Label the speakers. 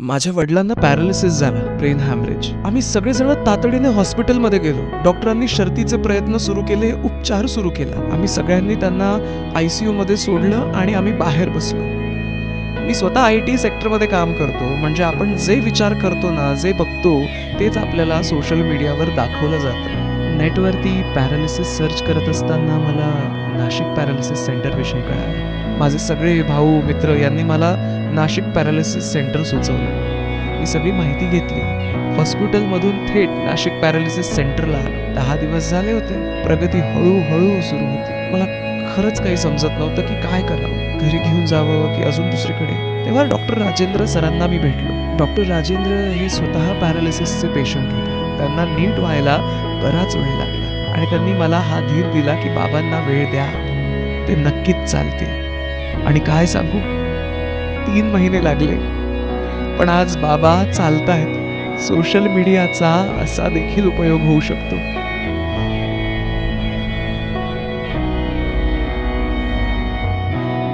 Speaker 1: माझ्या वडिलांना पॅरालिसिस झाला, ब्रेन हॅमरेज. आम्ही सगळेजण तातडीने हॉस्पिटलमध्ये गेलो. डॉक्टरांनी शर्थीचे प्रयत्न सुरू केले, उपचार सुरू केला. आम्ही सगळ्यांनी त्यांना ICU मध्ये सोडलं आणि आम्ही बाहेर बसलो. मी स्वतः IT सेक्टरमध्ये काम करतो, म्हणजे आपण जे विचार करतो ना, जे बघतो तेच आपल्याला सोशल मीडियावर दाखवलं जातं. नेटवरती पॅरालिसिस सर्च करत असताना मला नाशिक पॅरालिसिस सेंटरविषयी कळालं. माझे सगळे भाऊ मित्र यांनी मला नाशिक पॅरालिसिस सेंटर सुचवलं. मी सगळी माहिती घेतली. हॉस्पिटलमधून थेट नाशिक पॅरालिसिस सेंटरला आलो. 10 दिवस झाले होते. प्रगती हळूहळू सुरू होती. मला खरंच काही समजत नव्हतं की काय करावं, घरी घेऊन जावं की अजून दुसरीकडे. तेव्हा डॉक्टर राजेंद्र सरांना मी भेटलो. डॉक्टर राजेंद्र हे स्वतः पॅरालिसिसचे पेशंट होते. त्यांना नीट व्हायला बराच वेळ लागला आणि त्यांनी मला हा धीर दिला की बाबांना वेळ द्या, ते नक्कीच चालतील. आणि काय सांगू, 3 महिने लागले, पण आज बाबा चालतायत. सोशल मीडियाचा असा देखील उपयोग होऊ शकतो.